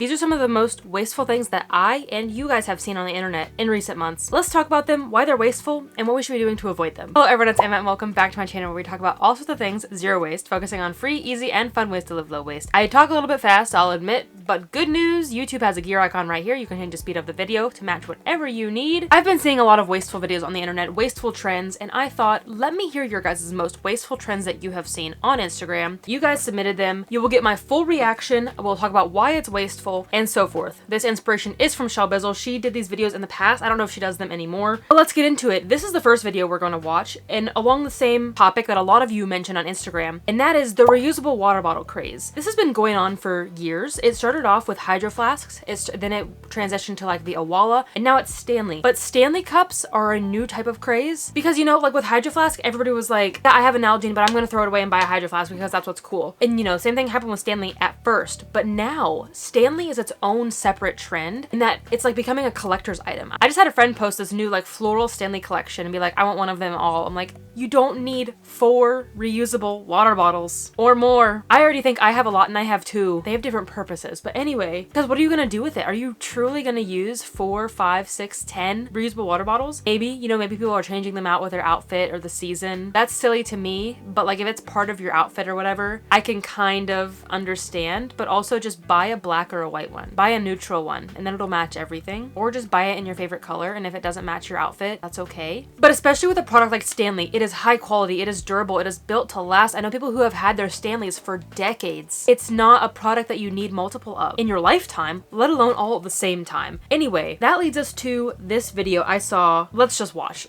These are some of the most wasteful things that I and you guys have seen on the internet in recent months. Let's talk about them, why they're wasteful, and what we should be doing to avoid them. Hello everyone, it's Emma and welcome back to my channel where we talk about all sorts of things zero waste, focusing on free, easy, and fun ways to live low waste. I talk a little bit fast, I'll admit, but good news, YouTube has a gear icon right here. You can change the speed of the video to match whatever you need. I've been seeing a lot of wasteful videos on the internet, wasteful trends, and I thought, let me hear your guys' most wasteful trends that you have seen on Instagram. You guys submitted them. You will get my full reaction. We'll talk about why it's wasteful and so forth. This inspiration is from Shell Bizzle. She did these videos in the past. I don't know if she does them anymore. But let's get into it. This is the first video we're going to watch, and along the same topic that a lot of you mentioned on Instagram, and that is the reusable water bottle craze. This has been going on for years. It started off with Hydro Flasks, then it transitioned to like the Awala, and now it's Stanley. But Stanley Cups are a new type of craze because, you know, like with Hydro Flask, everybody was like, yeah, I have an Nalgene, but I'm going to throw it away and buy a Hydro Flask because that's what's cool. And you know, same thing happened with Stanley at first, but now Stanley is its own separate trend in that it's like becoming a collector's item. I just had a friend post this new like floral Stanley collection and be like, I want one of them all. I'm like, you don't need 4 reusable water bottles or more. I already think I have a lot and I have 2. They have different purposes, but anyway, because what are you going to do with it? Are you truly going to use 4, 5, 6, 10 reusable water bottles? Maybe, you know, maybe people are changing them out with their outfit or the season. That's silly to me, but like if it's part of your outfit or whatever, I can kind of understand, but also just buy a black or a white one. Buy a neutral one and then it'll match everything, or just buy it in your favorite color, and if it doesn't match your outfit, that's okay. But especially with a product like Stanley, it is high quality, it is durable, it is built to last. I know people who have had their Stanleys for decades. It's not a product that you need multiple of in your lifetime, let alone all at the same time. Anyway, that leads us to this video I saw. Let's just watch,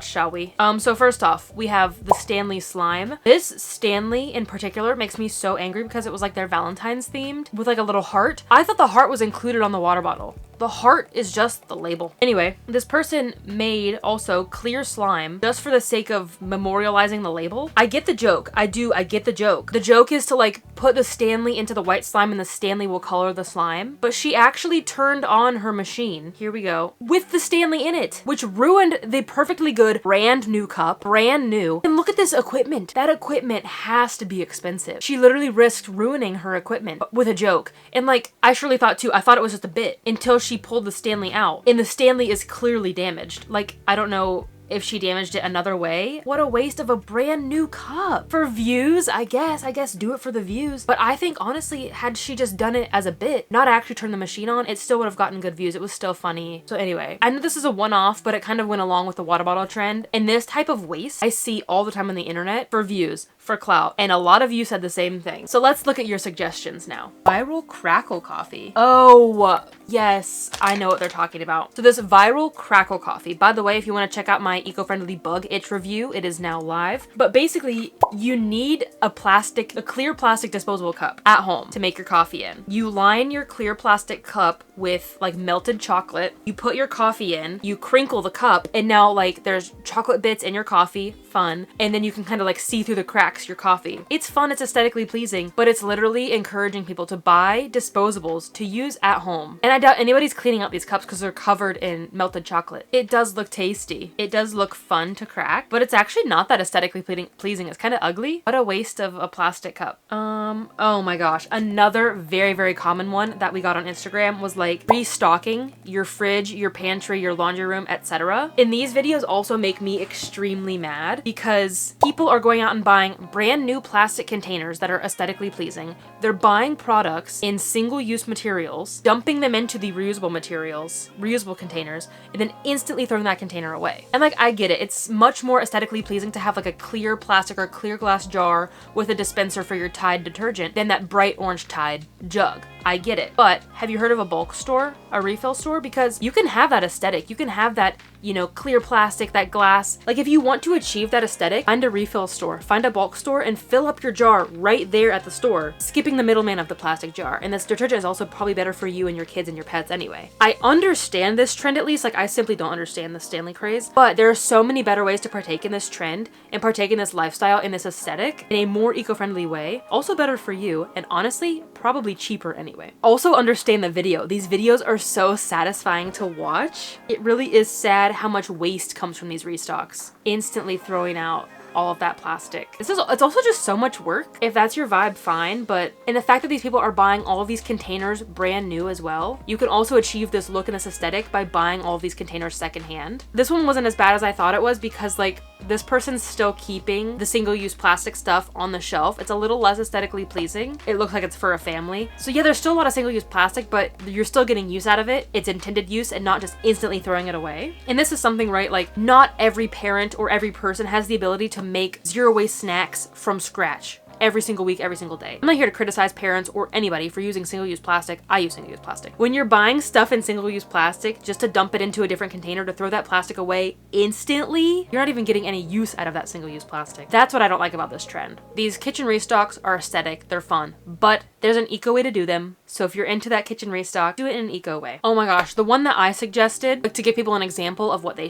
shall we? So first off, we have the Stanley slime. This Stanley in particular makes me so angry because it was like their Valentine's themed with like a little heart. I thought the heart was included on the water bottle. The heart is just the label. Anyway, this person made also clear slime just for the sake of memorializing the label. I get the joke. I get the joke. The joke is to like put the Stanley into the white slime and the Stanley will color the slime. But she actually turned on her machine, here we go, with the Stanley in it, which ruined the perfectly good brand new cup, brand new. And look at this equipment. That equipment has to be expensive. She literally risked ruining her equipment with a joke. And like, I surely thought too, I thought it was just a bit until she pulled the Stanley out, and the Stanley is clearly damaged. Like, I don't know if she damaged it another way. What a waste of a brand new cup. For views, I guess do it for the views. But I think honestly, had she just done it as a bit, not actually turned the machine on, it still would have gotten good views. It was still funny. So anyway, I know this is a one-off, but it kind of went along with the water bottle trend. And this type of waste I see all the time on the internet for views, for clout, and a lot of you said the same thing. So let's look at your suggestions now. Viral Crackle coffee. Oh, yes, I know what they're talking about. So this Viral Crackle coffee, by the way, if you want to check out my eco-friendly bug itch review, it is now live. But basically, you need a clear plastic disposable cup at home to make your coffee in. You line your clear plastic cup with like melted chocolate. You put your coffee in, you crinkle the cup, and now like there's chocolate bits in your coffee, fun, and then you can kind of like see through the cracks your coffee. It's fun, it's aesthetically pleasing, but it's literally encouraging people to buy disposables to use at home. And I doubt anybody's cleaning out these cups because they're covered in melted chocolate. It does look tasty. It does look fun to crack, but it's actually not that aesthetically pleasing. It's kind of ugly. What a waste of a plastic cup. Oh my gosh. Another very, very common one that we got on Instagram was like restocking your fridge, your pantry, your laundry room, etc. And these videos also make me extremely mad because people are going out and buying brand new plastic containers that are aesthetically pleasing. They're buying products in single-use materials, dumping them into the reusable containers, and then instantly throwing that container away. And like, I get it. It's much more aesthetically pleasing to have like a clear plastic or clear glass jar with a dispenser for your Tide detergent than that bright orange Tide jug. I get it. But have you heard of a bulk store, a refill store? Because you can have that aesthetic. You can have that, you know, clear plastic, that glass. Like if you want to achieve that aesthetic, find a refill store, find a bulk store and fill up your jar right there at the store, skipping the middleman of the plastic jar. And this detergent is also probably better for you and your kids and your pets anyway. I understand this trend at least. Like I simply don't understand the Stanley craze, but there are so many better ways to partake in this trend and partake in this lifestyle, in this aesthetic, in a more eco-friendly way. Also better for you, and honestly, probably cheaper anyway. Also understand the video. These videos are so satisfying to watch. It really is sad how much waste comes from these restocks. Instantly throwing out all of that plastic. It's also just so much work. If that's your vibe, fine, but in the fact that these people are buying all of these containers brand new as well, you can also achieve this look and this aesthetic by buying all of these containers secondhand. This one wasn't as bad as I thought it was because like this person's still keeping the single-use plastic stuff on the shelf. It's a little less aesthetically pleasing. It looks like it's for a family. So yeah, there's still a lot of single-use plastic, but you're still getting use out of it. It's intended use and not just instantly throwing it away. And this is something, right? Like not every parent or every person has the ability to make zero waste snacks from scratch every single week, every single day. I'm not here to criticize parents or anybody for using single-use plastic. I use single-use plastic. When you're buying stuff in single-use plastic just to dump it into a different container to throw that plastic away instantly, you're not even getting any use out of that single-use plastic. That's what I don't like about this trend. These kitchen restocks are aesthetic, they're fun, but there's an eco way to do them. So if you're into that kitchen restock, do it in an eco way. Oh my gosh, the one that I suggested, like to give people an example of what they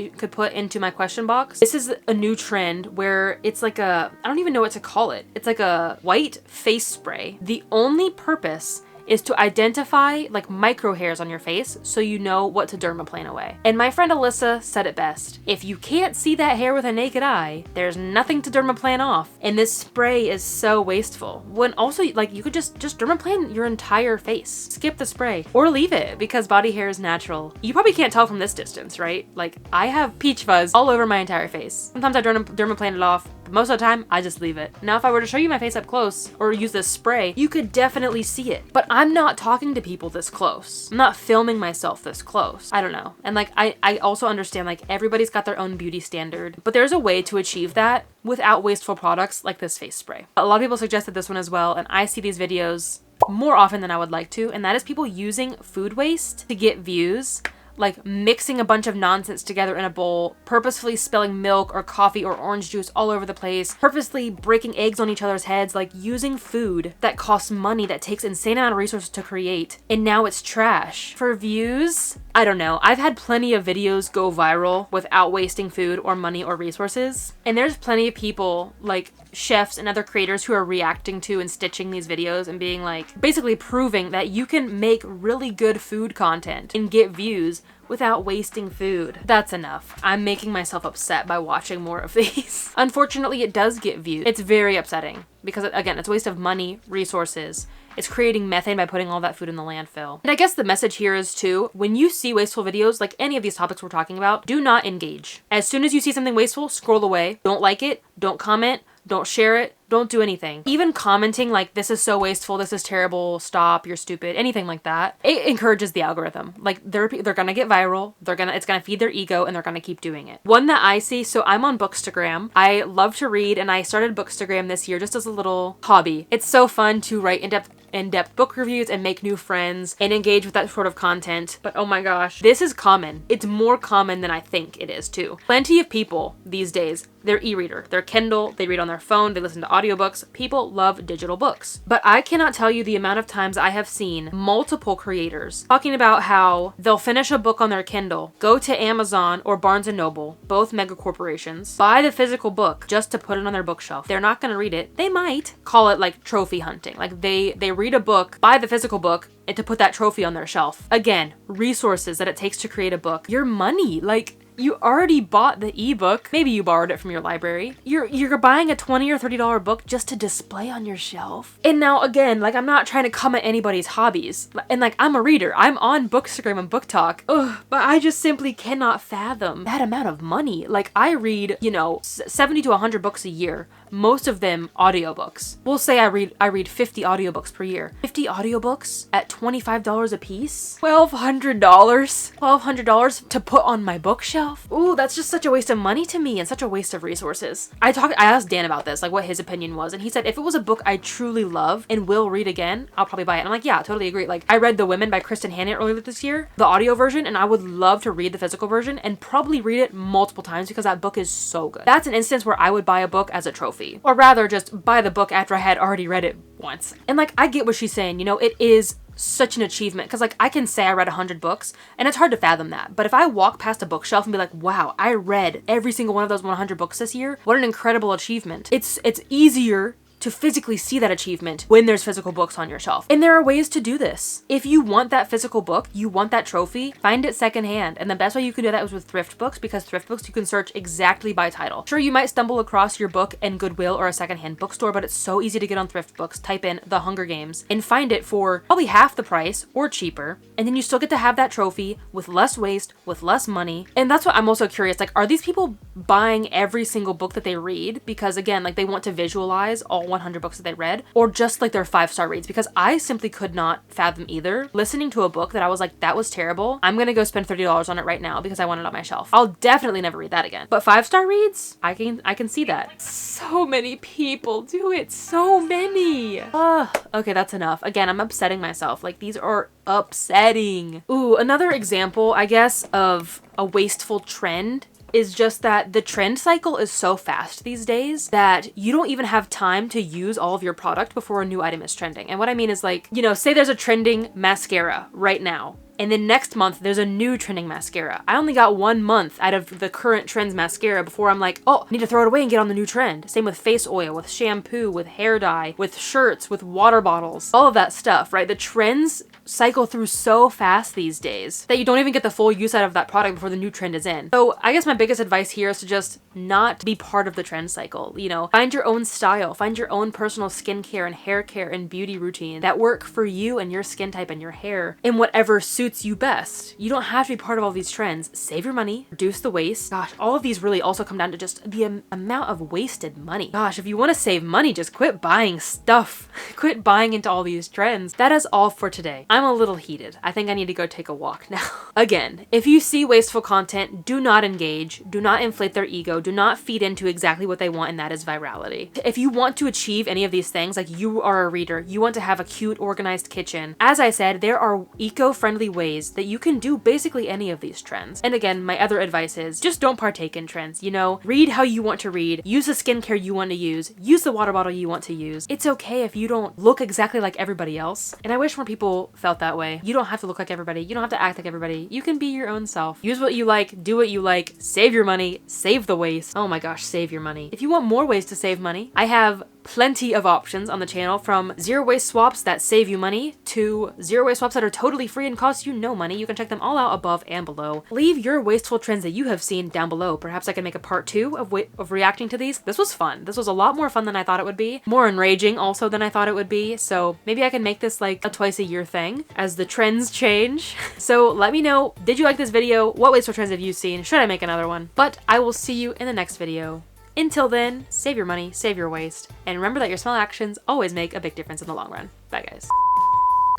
could put into my question box. This is a new trend where it's like I don't even know what to call it. It's like a white face spray. The only purpose is to identify like micro hairs on your face so you know what to dermaplane away. And my friend Alyssa said it best. If you can't see that hair with a naked eye, there's nothing to dermaplane off. And this spray is so wasteful. When also like you could just dermaplane your entire face. Skip the spray or leave it because body hair is natural. You probably can't tell from this distance, right? Like I have peach fuzz all over my entire face. Sometimes I dermaplane it off, but most of the time I just leave it. Now if I were to show you my face up close or use this spray, you could definitely see it. But I'm not talking to people this close. I'm not filming myself this close. I don't know. And like, I also understand like everybody's got their own beauty standard, but there's a way to achieve that without wasteful products like this face spray. A lot of people suggested this one as well, and I see these videos more often than I would like to, and that is people using food waste to get views. Like mixing a bunch of nonsense together in a bowl, purposefully spilling milk or coffee or orange juice all over the place, purposely breaking eggs on each other's heads, like using food that costs money, that takes insane amount of resources to create, and now it's trash. For views, I don't know. I've had plenty of videos go viral without wasting food or money or resources, and there's plenty of people like chefs and other creators who are reacting to and stitching these videos and being like, basically proving that you can make really good food content and get views without wasting food. That's enough. I'm making myself upset by watching more of these. Unfortunately, it does get views. It's very upsetting because again, it's a waste of money, resources. It's creating methane by putting all that food in the landfill. And I guess the message here is too, when you see wasteful videos, like any of these topics we're talking about, do not engage. As soon as you see something wasteful, scroll away. Don't like it, don't comment, don't share it, don't do anything. Even commenting like, this is so wasteful, this is terrible, stop, you're stupid, anything like that, it encourages the algorithm. Like they're gonna get viral, it's gonna feed their ego, and they're gonna keep doing it. One that I see, so I'm on Bookstagram. I love to read, and I started Bookstagram this year just as a little hobby. It's so fun to write in-depth book reviews and make new friends and engage with that sort of content. But oh my gosh, this is common. It's more common than I think it is too. Plenty of people these days, they're e-reader, they're Kindle, they read on their phone, they listen to audiobooks. People love digital books. But I cannot tell you the amount of times I have seen multiple creators talking about how they'll finish a book on their Kindle, go to Amazon or Barnes & Noble, both mega corporations, buy the physical book just to put it on their bookshelf. They're not gonna read it. They might call it like trophy hunting. Like they read a book, buy the physical book, and to put that trophy on their shelf. Again, resources that it takes to create a book. Your money, like you already bought the ebook. Maybe you borrowed it from your library. You're buying a $20 or $30 book just to display on your shelf. And now again, like I'm not trying to come at anybody's hobbies. And like I'm a reader. I'm on Bookstagram and Book Talk. Ugh, but I just simply cannot fathom that amount of money. Like I read, 70 to 100 books a year. Most of them audiobooks. We'll say I read 50 audiobooks per year. 50 audiobooks at $25 a piece? $1,200? $1,200 to put on my bookshelf? Ooh, that's just such a waste of money to me and such a waste of resources. I asked Dan about this, like what his opinion was, and he said if it was a book I truly love and will read again, I'll probably buy it. And I'm like, yeah, totally agree. Like I read The Women by Kristen Hannett earlier this year, the audio version, and I would love to read the physical version and probably read it multiple times because that book is so good. That's an instance where I would buy a book as a trophy. Or rather just buy the book after I had already read it once. And like, I get what she's saying, it is such an achievement because like I can say I read 100 books and it's hard to fathom that. But if I walk past a bookshelf and be like, wow, I read every single one of those 100 books this year, what an incredible achievement. It's easier to physically see that achievement when there's physical books on your shelf. And there are ways to do this. If you want that physical book, you want that trophy, find it secondhand. And the best way you can do that is with thrift books, because thrift books you can search exactly by title. Sure, you might stumble across your book in Goodwill or a secondhand bookstore, but it's so easy to get on thrift books. Type in The Hunger Games and find it for probably half the price or cheaper. And then you still get to have that trophy with less waste, with less money. And that's what I'm also curious, like, are these people buying every single book that they read because, again, like, they want to visualize all 100 books that they read, or just like their 5-star reads? Because I simply could not fathom either. Listening to a book that I was like, that was terrible, I'm gonna go spend $30 on it right now because I want it on my shelf. I'll definitely never read that again. But 5-star reads, I can see that. So many people do it. So many. Okay, that's enough. Again, I'm upsetting myself. Like, these are upsetting. Ooh, another example, I guess, of a wasteful trend is just that the trend cycle is so fast these days that you don't even have time to use all of your product before a new item is trending. And what I mean is, like, you know, say there's a trending mascara right now, and then next month there's a new trending mascara. I only got 1 month out of the current trend's mascara before I'm like, oh, I need to throw it away and get on the new trend. Same with face oil, with shampoo, with hair dye, with shirts, with water bottles, all of that stuff, right? The trends cycle through so fast these days that you don't even get the full use out of that product before the new trend is in. So I guess my biggest advice here is to just not be part of the trend cycle. You know, find your own style, find your own personal skincare and hair care and beauty routine that work for you and your skin type and your hair in whatever suits you best. You don't have to be part of all these trends. Save your money, reduce the waste. Gosh, all of these really also come down to just the amount of wasted money. Gosh, if you want to save money, just quit buying stuff. Quit buying into all these trends. That is all for today. I'm a little heated. I think I need to go take a walk now. Again, if you see wasteful content, do not engage, do not inflate their ego, do not feed into exactly what they want, and that is virality. If you want to achieve any of these things, like you are a reader, you want to have a cute, organized kitchen, as I said, there are eco-friendly ways that you can do basically any of these trends. And again, my other advice is just don't partake in trends, you know? Read how you want to read, use the skincare you want to use the water bottle you want to use. It's okay if you don't look exactly like everybody else. And I wish more people felt that way. You don't have to look like everybody. You don't have to act like everybody. You can be your own self. Use what you like, do what you like, save your money, save the waste. Oh my gosh, save your money. If you want more ways to save money, I have plenty of options on the channel, from zero waste swaps that save you money to zero waste swaps that are totally free and cost you no money. You can check them all out above and below. Leave your wasteful trends that you have seen down below. Perhaps I can make a part 2 of reacting to these. This was fun. This was a lot more fun than I thought it would be. More enraging also than I thought it would be. So maybe I can make this like a twice a year thing as the trends change. So let me know, did you like this video? What wasteful trends have you seen? Should I make another one? But I will see you in the next video. Until then, save your money, save your waste, and remember that your small actions always make a big difference in the long run. Bye, guys.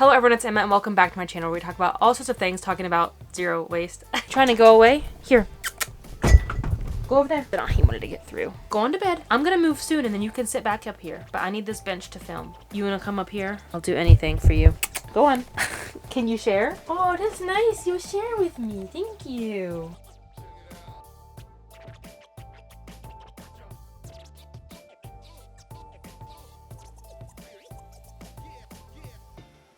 Hello everyone, it's Emma and welcome back to my channel where we talk about all sorts of things talking about zero waste. Trying to go away? Here. Go over there. Oh, he wanted to get through. Go on to bed. I'm gonna move soon and then you can sit back up here. But I need this bench to film. You wanna come up here? I'll do anything for you. Go on. Can you share? Oh, that's nice. You'll share with me. Thank you.